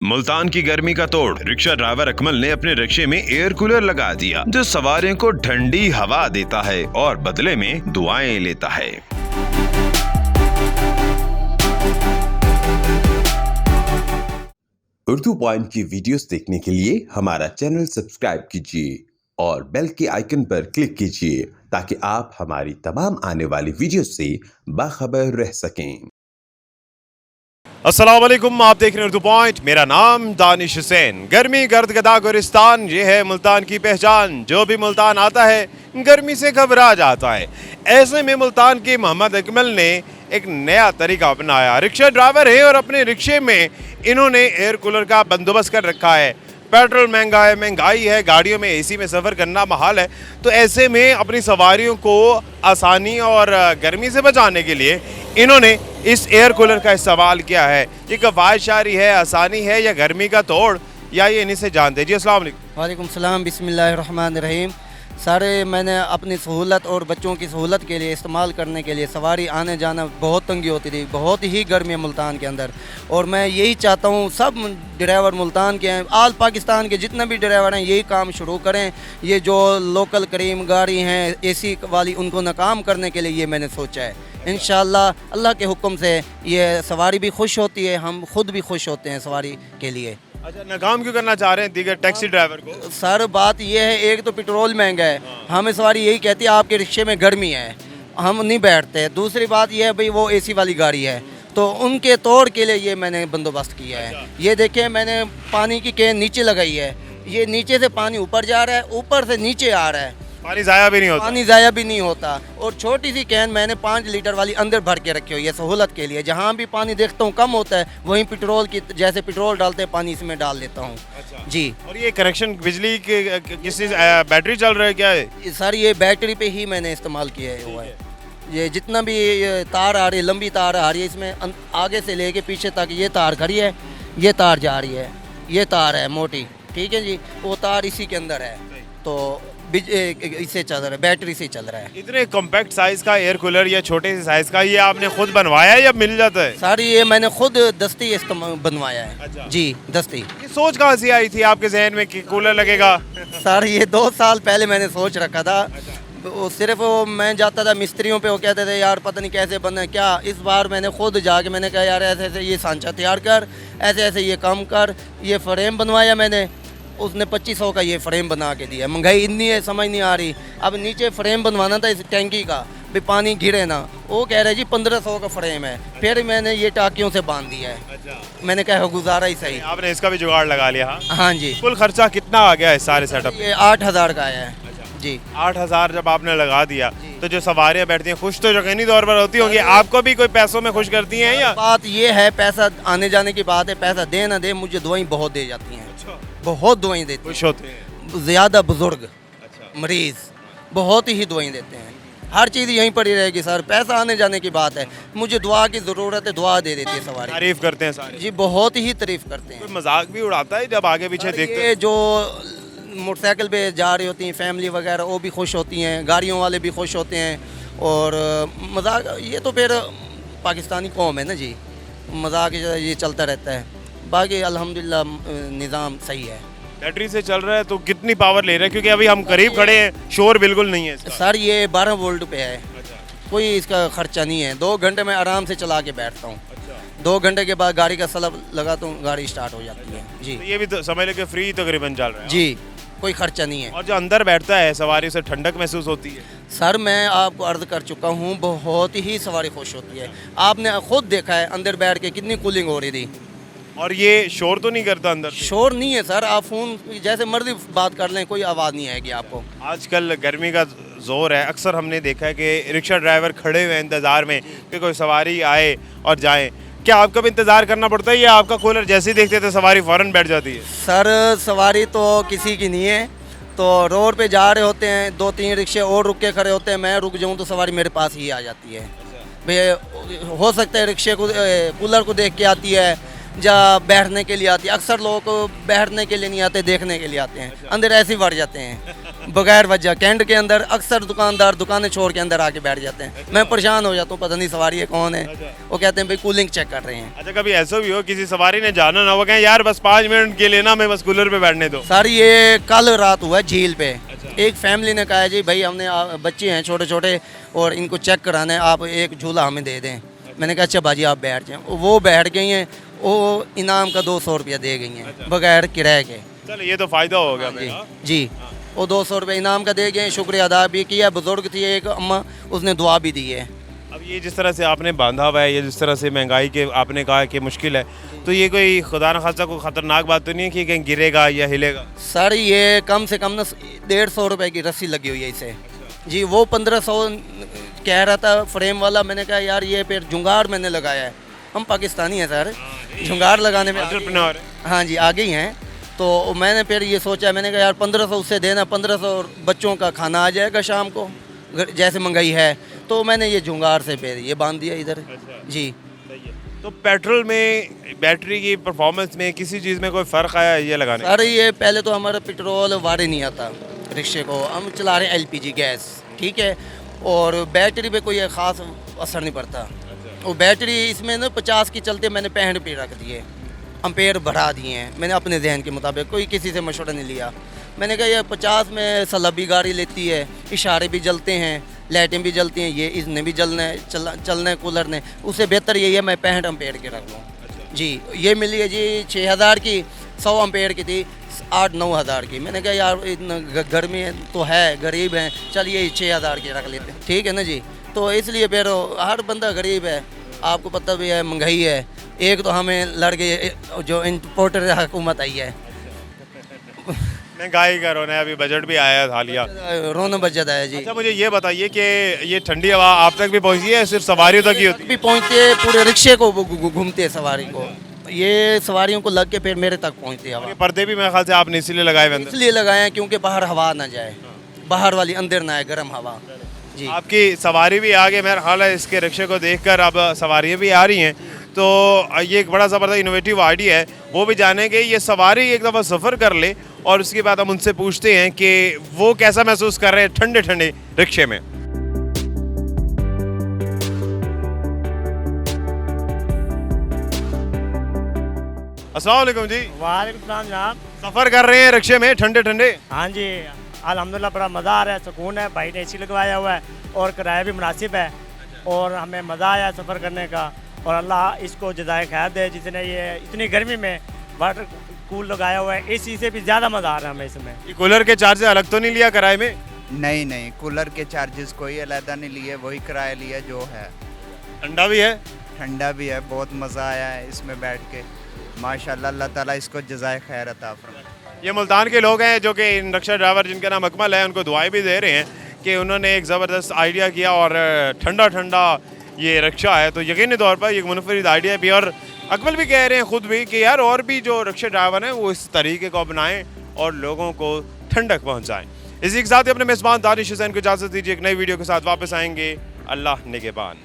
मुल्तान की गर्मी का तोड़। रिक्शा ड्राइवर अकमल ने अपने रिक्शे में एयर कूलर लगा दिया जो सवारियों को ठंडी हवा देता है और बदले में दुआएं लेता है। उर्दू पॉइंट की वीडियोस देखने के लिए हमारा चैनल सब्सक्राइब कीजिए और बेल के आइकन पर क्लिक कीजिए ताकि आप हमारी तमाम आने वाली वीडियोस से बाखबर रह सकें। अस्सलाम वालेकुम, आप देख रहे हैं उर्दू पॉइंट। मेरा नाम दानिश हुसैन। गर्मी गर्द गदा गुलिस्तान, ये है मुल्तान की पहचान। जो भी मुल्तान आता है गर्मी से घबरा जाता है। ऐसे में मुल्तान के मोहम्मद अकमल ने एक नया तरीका अपनाया। रिक्शा ड्राइवर है और अपने रिक्शे में इन्होंने एयर कूलर का बंदोबस्त कर रखा है। पेट्रोल महंगा है, महंगाई है, गाड़ियों में एसी में सफ़र करना महाल है। तो ऐसे में अपनी सवारियों को आसानी और गर्मी से बचाने के लिए इन्होंने इस एयर कूलर का इस्तेमाल किया है। ये किफ़ायतशारी है, आसानी है या गर्मी का तोड़, या ये इन्हीं से जानते हैं। जी अस्सलाम वालेकुम। वालेकुम सलाम, बिस्मिल्लाहिर्रहमानिर्रहीम। सारे मैंने अपनी सहूलत और बच्चों की सहूलत के लिए इस्तेमाल करने के लिए, सवारी आने जाना बहुत तंगी होती थी, बहुत ही गर्मी है मुल्तान के अंदर। और मैं यही चाहता हूँ सब ड्राइवर मुल्तान के हैं, आल पाकिस्तान के जितने भी ड्राइवर हैं यही काम शुरू करें। ये जो लोकल करीम गाड़ी हैं एसी वाली, उनको नाकाम करने के लिए ये मैंने सोचा है। इंशाअल्लाह अल्लाह के हुक्म से ये सवारी भी खुश होती है, हम खुद भी खुश होते हैं सवारी के लिए। अच्छा, नाकाम क्यों करना चाह रहे हैं दीगर टैक्सी ड्राइवर को? सर बात ये है, एक तो पेट्रोल महंगा है, हमें सवारी यही कहती है आपके रिक्शे में गर्मी है, हम नहीं बैठते। दूसरी बात ये है भाई वो एसी वाली गाड़ी है, तो उनके तोड़ के लिए ये मैंने बंदोबस्त किया है। ये देखिए मैंने पानी की कैन नीचे लगाई है, ये नीचे से पानी ऊपर जा रहा है, ऊपर से नीचे आ रहा है, पानी ज़ाया भी नहीं होता। पानी ज़ाया भी नहीं होता। और छोटी सी कैन मैंने 5 लीटर वाली अंदर भर के रखी हुई है सहूलत के लिए। जहाँ भी पानी देखता हूँ कम होता है, वहीं पेट्रोल की जैसे पेट्रोल डालते हैं पानी इसमें डाल देता हूँ। अच्छा। जी। और ये कनेक्शन बिजली के किसी बैटरी चल रहा है क्या है? सर ये बैटरी पे ही मैंने इस्तेमाल किया हुआ है। ये जितना भी ये तार आ रही है, लंबी तार आ रही है, इसमें आगे से लेके पीछे तक ये तार खड़ी है, ये तार जा रही है, ये तार है मोटी, ठीक है जी, वो तार इसी के अंदर है, तो इससे चल रहा है, बैटरी से चल रहा है। इतने कॉम्पैक्ट साइज का एयर कूलर या छोटे से साइज का ये आपने खुद बनवाया है या मिल जाता है? सर ये मैंने खुद दस्ती बनवाया है। अच्छा। जी दस्ती। ये सोच कहाँ से आई थी आपके जहन में कि कूलर लगेगा? सर ये 2 साल पहले मैंने सोच रखा था। वो सिर्फ वो मैं जाता था मिस्त्रियों पे, वो कहते थे यार पता नहीं कैसे बनना है क्या। इस बार मैंने खुद जाके मैंने कहा यार ऐसे ऐसे ये सांचा तैयार कर, ऐसे ऐसे ये काम कर। ये फ्रेम बनवाया मैंने, उसने 2500 का ये फ्रेम बना के दिया। महंगाई इतनी है समझ नहीं आ रही। अब नीचे फ्रेम बनवाना था इस टैंकी का भी पानी गिरे ना, वो कह रहे जी 1500 का फ्रेम है। फिर मैंने ये टाकियों से बांध दिया है। अच्छा। मैंने कहा गुजारा ही सही। आपने इसका भी जुगाड़ लगा लिया? हाँ, हाँ जी। कुल खर्चा कितना आ गया है सारे सेटअप? ये 8000 का आया है। जी 8000 जब आपने लगा दिया तो जो सवारियां बैठती हैं खुश तो यकीनी तौर पर होती होंगी। आपको भी कोई पैसों में खुश करती हैं या? बात ये है, पैसा आने जाने की बात है, पैसा दे ना दे मुझे दुआएं बहुत दे जाती हैं। बहुत दुआएं देती खुश होते हैं हैं। ज़्यादा बुजुर्ग मरीज बहुत ही दुआएं देते हैं। हर चीज़ यहीं पर ही रहेगी सर, पैसा आने जाने की बात है, मुझे दुआ की ज़रूरत है, दुआ दे देती है सवारी। तारीफ करते हैं सारे? जी बहुत ही तारीफ करते हैं। कोई मजाक भी उड़ाता है जब आगे पीछे देखते ये हैं? जो मोटरसाइकिल पे जा रही होती हैं फैमिली वगैरह, वो भी खुश होती हैं, गाड़ियों वाले भी खुश होते हैं। और मजाक, ये तो फिर पाकिस्तानी कौम है ना जी, मजाक ये चलता रहता है। बाकी अल्हम्दुलिल्लाह निज़ाम सही है। बैटरी से चल रहा है तो कितनी पावर ले रहे हैं? क्योंकि अभी हम करीब खड़े हैं, शोर बिल्कुल नहीं है इसका। सर ये 12 वोल्ट पे है, अच्छा। कोई इसका खर्चा नहीं है। 2 घंटे में आराम से चला के बैठता हूँ। अच्छा। 2 घंटे के बाद गाड़ी का सलब लगाता हूँ, गाड़ी स्टार्ट हो जाती है। जी तो ये भी तो समझ लेके फ्री तकरीबन चल रहा है? जी कोई खर्चा नहीं है। और जो अंदर बैठता है सवारी से ठंडक महसूस होती है? सर मैं आपको अर्ज़ कर चुका हूँ, बहुत ही सवारी खुश होती है। आपने खुद देखा है अंदर बैठ के कितनी कूलिंग हो रही थी। और ये शोर तो नहीं करता अंदर से? शोर नहीं है सर, आप फ़ोन जैसे मर्जी बात कर लें, कोई आवाज़ नहीं आएगी आपको। आजकल गर्मी का जोर है, अक्सर हमने देखा है कि रिक्शा ड्राइवर खड़े हुए हैं इंतज़ार में कि कोई सवारी आए और जाए। क्या आपका भी इंतज़ार करना पड़ता है या आपका कूलर जैसे ही देखते थे सवारी फ़ौरन बैठ जाती है? सर सवारी तो किसी की नहीं है, तो रोड पे जा रहे होते हैं, 2-3 रिक्शे और रुक के खड़े होते हैं, मैं रुक जाऊँ तो सवारी मेरे पास ही आ जाती है। भाई हो सकता है रिक्शे को कूलर को देख के आती है या बैठने के लिए आती है। अक्सर लोग बैठने के लिए नहीं आते, देखने के लिए आते हैं, अंदर ऐसे ही बढ़ जाते हैं। बगैर वजह कैंट के अंदर अक्सर दुकानदार दुकानें छोड़ के अंदर आके बैठ जाते हैं। मैं परेशान हो जाता हूँ, पता नहीं सवारी है कौन है। वो कहते हैं भाई कूलिंग चेक कर रहे हैं। अच्छा, कभी ऐसा भी हो किसी सवारी ने जाना ना हो, कहें यार बस 5 मिनट के लिए ना मैं बस कूलर पे बैठने दो? सर ये कल रात हुआ है झील पे। एक फैमिली ने कहा है जी भाई हमने बच्चे हैं छोटे छोटे और इनको चेक कराना है, आप एक झूला हमें दे दें। मैंने कहा अच्छा बाजी आप बैठ जाएँ। वो बैठ गई हैं, वो इनाम का 200 रुपया दे गई हैं बगैर किराए के। चलो ये तो फायदा हो गया जी मेरा। जी, वो 200 रुपये इनाम का दे गए, शुक्रिया अदा भी किया। बुजुर्ग थी एक अम्मा, उसने दुआ भी दी है। अब ये जिस तरह से आपने बांधा हुआ है, ये जिस तरह से महंगाई के आपने कहा कि मुश्किल है, तो ये कोई खुदा न खास्ता कोई ख़तरनाक बात तो नहीं है कि कहीं गिरेगा या हिलेगा? सर ये कम से कम ना 150 रुपये की रस्सी लगी हुई है इसे। जी वो 1500 कह रहा था फ्रेम वाला। मैंने कहा यार ये फिर जुगाड़ मैंने लगाया है, हम पाकिस्तानी हैं सर, जुगाड़ लगाने में एंटरप्रेन्योर है। हाँ जी आगे ही हैं। तो मैंने फिर ये सोचा, मैंने कहा यार 1500 उससे देना, 1500 बच्चों का खाना आ जाएगा शाम को जैसे महंगाई है। तो मैंने ये जुगाड़ से फिर ये बांध दिया इधर। जी तो पेट्रोल में, बैटरी की परफॉर्मेंस में, किसी चीज़ में कोई फ़र्क आया है ये लगाने? सर ये पहले तो हमारा पेट्रोल वारे नहीं आता रिक्शे को, हम चला रहे हैं LPG गैस, ठीक है। और बैटरी पे कोई ख़ास असर नहीं पड़ता। और बैटरी इसमें ना 50 की चलते मैंने 65 पे रख दिए, अम्पेयर बढ़ा दिए हैं मैंने अपने जहन के मुताबिक, कोई किसी से मशवरा नहीं लिया। मैंने कहा ये 50 में सलबी गाड़ी लेती है, इशारे भी जलते हैं, लाइटें भी जलती हैं, ये इसने भी जलना है, चलना है कूलर ने, उससे बेहतर यही है मैं 65 अम्पेयर के रख लूँ। जी ये मिली है जी 6000 की, 100 अम्पेयर की थी 8-9 हज़ार की। मैंने कहा यार इतना गर्मी तो है, गरीब हैं, चलिए 6000 की रख लेते हैं, ठीक है ना जी। तो इसलिए फिर हर बंदा गरीब है, आपको पता भी है महंगाई है। एक तो हमें लड़ गए जो इंपोर्टर हुकूमत आई है, महंगाई का रोना है, अभी बजट भी आया था हालिया। रोना बचत है जी। अच्छा मुझे ये बताइए कि ये ठंडी हवा आप तक भी पहुंची है, सिर्फ सवारियों तक ही होती है? भी पहुँचते पूरे रिक्शे को घूमते सवारी को, ये सवारियों को लग के फिर मेरे तक पहुँचते हवा। ये पर्दे भी मेरे ख्याल से आपने इसीलिए लगाए हुए अंदर? इसलिए लगाए हैं क्योंकि बाहर हवा ना जाए, बाहर वाली अंदर ना आए गर्म हवा। जी आपकी सवारी भी आगे, मेरा ख्याल है इसके रिक्शे को देखकर अब सवारियाँ भी आ रही हैं, तो ये एक बड़ा ज़बरदस्त इनोवेटिव आइडिया है। वो भी जानेंगे, ये सवारी एक दफ़ा सफ़र कर ले और उसके बाद हम उनसे पूछते हैं कि वो कैसा महसूस कर रहे हैं ठंडे ठंडे रिक्शे में। अस्सलाम वालेकुम जी। वालेकुम सलाम जनाब। सफ़र कर रहे हैं रिक्शे में ठंडे ठंडे? हाँ जी अल्हम्दुलिल्लाह बड़ा मज़ा आ रहा है, सुकून है, भाई ने AC लगवाया हुआ है और किराया भी मुनासिब है और हमें मज़ा आया सफ़र करने का। और अल्लाह इसको जज़ाए खैर दे जिसने ये इतनी गर्मी में वाटर कूल लगाया हुआ है। AC से भी ज़्यादा मज़ा आ रहा है हमें इसमें। ये कूलर के चार्ज अलग तो नहीं लिया किराए में? नहीं नहीं, कूलर के चार्जेस कोई अलहदा नहीं लिए, वही किराया लिया जो है। ठंडा भी है? ठंडा भी है, बहुत मज़ा आया है इसमें बैठ के, माशाल्लाह। अल्लाह ताला इसको जज़ाए खैर अता फरमाए। ये मुल्तान के लोग हैं जो कि इन रिक्शा ड्राइवर जिनका नाम अकमल है, उनको दुआएं भी दे रहे हैं कि उन्होंने एक ज़बरदस्त आइडिया किया और ठंडा ठंडा ये रिक्शा है, तो यकीनी तौर पर एक मुनफरिद आइडिया भी। और अकमल भी कह रहे हैं ख़ुद भी कि यार और भी जो रिक्शा ड्राइवर हैं वो इस तरीके को अपनाएं और लोगों को ठंडक पहुँचाएँ। इसी के साथ ही अपने मेज़बान दानिश हुसैन को इजाज़त दीजिए, एक नई वीडियो के साथ वापस आएंगे। अल्लाह निगहबान।